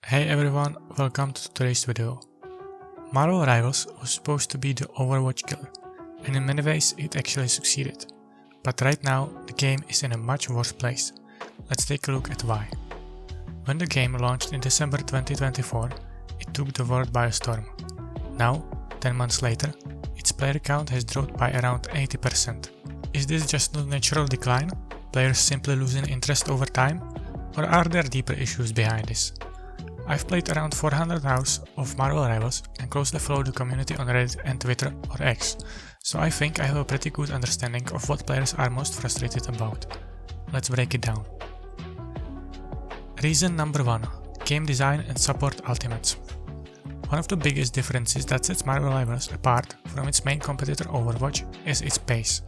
Hey everyone, welcome to today's video. Marvel Rivals was supposed to be the Overwatch killer, and in many ways it actually succeeded. But right now the game is in a much worse place. Let's take a look at why. When the game launched in December 2024, it took the world by a storm. Now, 10 months later, its player count has dropped by around 80%. Is this just a natural decline? Players simply losing interest over time? Or are there deeper issues behind this? I've played around 400 hours of Marvel Rivals and closely follow the community on Reddit and Twitter or X, so I think I have a pretty good understanding of what players are most frustrated about. Let's break it down. Reason number 1. Game design and support ultimates. One of the biggest differences that sets Marvel Rivals apart from its main competitor Overwatch is its pace.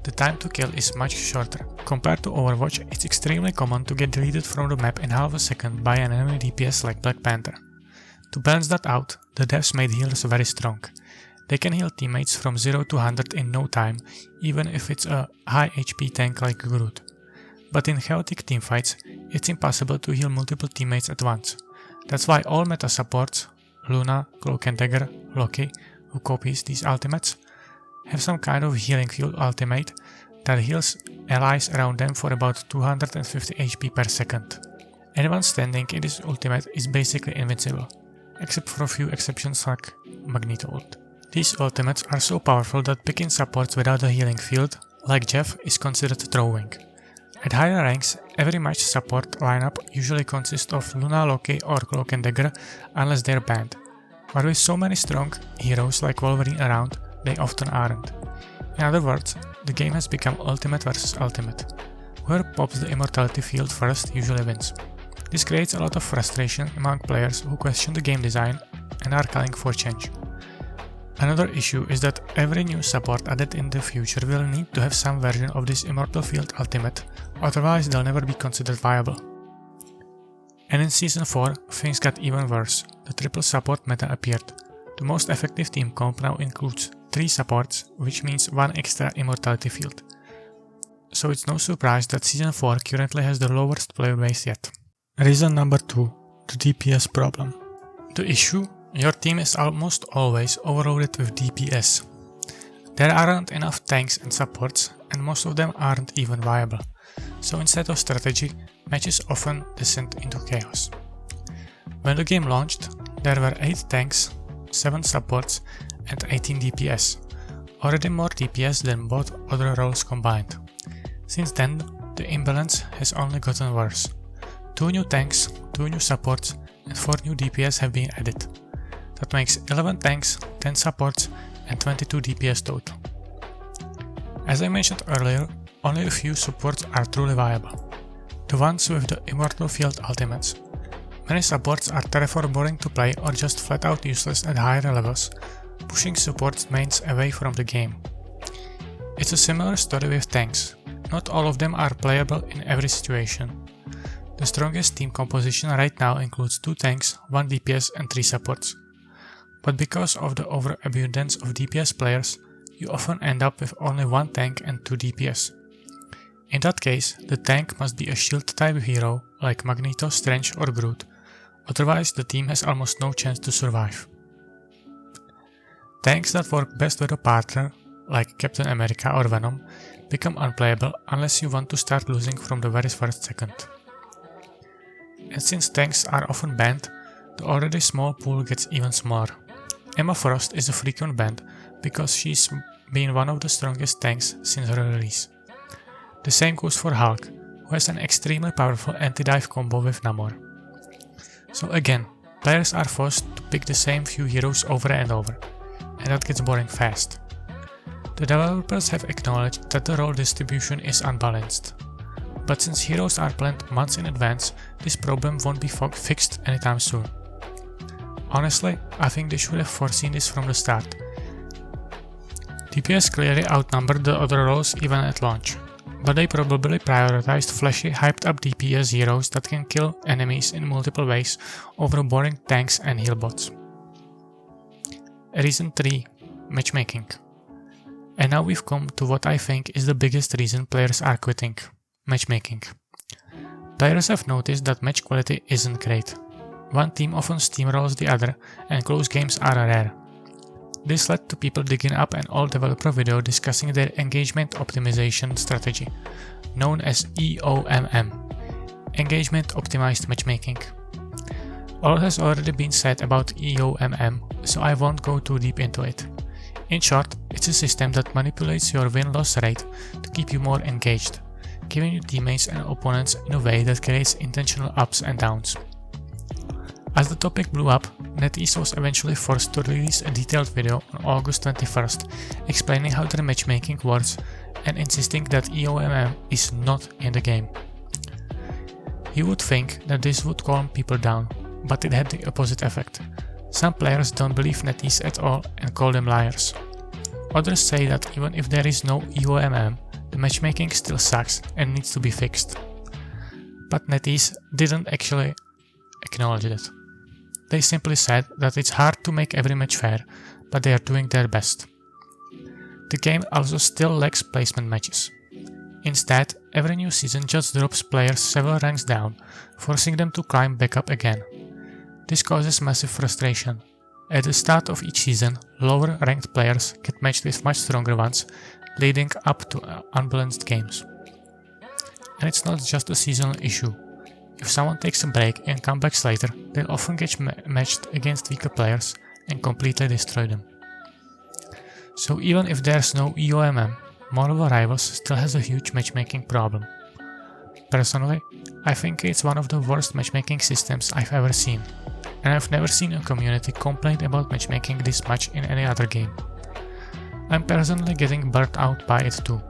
The time to kill is much shorter. Compared to Overwatch, it's extremely common to get deleted from the map in half a second by an enemy DPS like Black Panther. To balance that out, the devs made healers very strong. They can heal teammates from 0 to 100 in no time, even if it's a high HP tank like Groot. But in chaotic teamfights, it's impossible to heal multiple teammates at once. That's why all meta supports, Luna, Cloak and Dagger, Loki, who copies these ultimates, have some kind of healing field ultimate that heals allies around them for about 250 HP per second. Anyone standing in this ultimate is basically invincible, except for a few exceptions like Magneto ult. These ultimates are so powerful that picking supports without a healing field, like Jeff, is considered throwing. At higher ranks, every match support lineup usually consists of Luna, Loki or Cloak and Dagger unless they're banned. But with so many strong heroes like Wolverine around, they often aren't. In other words, the game has become ultimate versus ultimate. Whoever pops the immortality field first usually wins. This creates a lot of frustration among players who question the game design and are calling for change. Another issue is that every new support added in the future will need to have some version of this immortal field ultimate, otherwise they'll never be considered viable. And in Season 4, things got even worse. The triple support meta appeared. The most effective team comp now includes 3 supports, which means 1 extra immortality field. So it's no surprise that Season 4 currently has the lowest player base yet. Reason number 2. The DPS problem. The issue? Your team is almost always overloaded with DPS. There aren't enough tanks and supports, and most of them aren't even viable. So instead of strategy, matches often descend into chaos. When the game launched, there were 8 tanks, 7 supports and 18 DPS, already more DPS than both other roles combined. Since then, the imbalance has only gotten worse. 2 new tanks, 2 new supports and 4 new DPS have been added. That makes 11 tanks, 10 supports and 22 DPS total. As I mentioned earlier, only a few supports are truly viable. The ones with the immortal field ultimates. Many supports are therefore boring to play or just flat out useless at higher levels, pushing support mains away from the game. It's a similar story with tanks. Not all of them are playable in every situation. The strongest team composition right now includes 2 tanks, 1 DPS and 3 supports. But because of the overabundance of DPS players, you often end up with only 1 tank and 2 DPS. In that case, the tank must be a shield type hero like Magneto, Strange or Groot, otherwise the team has almost no chance to survive. Tanks that work best with a partner, like Captain America or Venom, become unplayable unless you want to start losing from the very first second. And since tanks are often banned, the already small pool gets even smaller. Emma Frost is a frequent banned because she's been one of the strongest tanks since her release. The same goes for Hulk, who has an extremely powerful anti-dive combo with Namor. So again, players are forced to pick the same few heroes over and over, and that gets boring fast. The developers have acknowledged that the role distribution is unbalanced. But since heroes are planned months in advance, this problem won't be fixed anytime soon. Honestly, I think they should have foreseen this from the start. DPS clearly outnumbered the other roles even at launch, but they probably prioritized flashy, hyped up DPS heroes that can kill enemies in multiple ways over boring tanks and heal bots. Reason 3. Matchmaking. And now we've come to what I think is the biggest reason players are quitting. Matchmaking. Players have noticed that match quality isn't great. one team often steamrolls the other and close games are rare. This led to people digging up an old developer video discussing their engagement optimization strategy, known as EOMM, Engagement Optimized Matchmaking. All has already been said about EOMM, so I won't go too deep into it. In short, it's a system that manipulates your win-loss rate to keep you more engaged, giving your teammates and opponents in a way that creates intentional ups and downs. As the topic blew up, NetEase was eventually forced to release a detailed video on August 21st explaining how their matchmaking works and insisting that EOMM is not in the game. You would think that this would calm people down, but it had the opposite effect. Some players don't believe NetEase at all and call them liars. Others say that even if there is no EOMM, the matchmaking still sucks and needs to be fixed. But NetEase didn't actually acknowledge it. They simply said that it's hard to make every match fair, but they are doing their best. The game also still lacks placement matches. Instead, every new season just drops players several ranks down, forcing them to climb back up again. This causes massive frustration. At the start of each season, lower ranked players get matched with much stronger ones, leading up to unbalanced games. And it's not just a seasonal issue. If someone takes a break and comes back later, they'll often get matched against weaker players and completely destroy them. So even if there's no EOMM, Marvel Rivals still has a huge matchmaking problem. Personally, I think it's one of the worst matchmaking systems I've ever seen, and I've never seen a community complain about matchmaking this much in any other game. I'm personally getting burnt out by it too.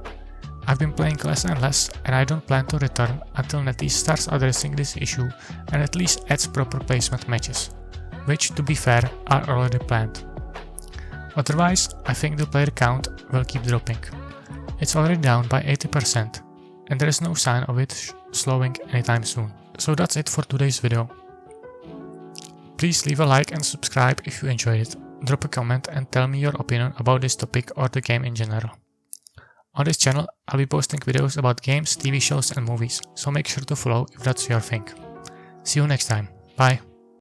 I've been playing less and less, and I don't plan to return until NetEase starts addressing this issue and at least adds proper placement matches, which, to be fair, are already planned. Otherwise, I think the player count will keep dropping. It's already down by 80%, and there is no sign of it slowing anytime soon. So that's it for today's video. Please leave a like and subscribe if you enjoyed it. Drop a comment and tell me your opinion about this topic or the game in general. On this channel, I'll be posting videos about games, TV shows and movies, so make sure to follow if that's your thing. See you next time. Bye.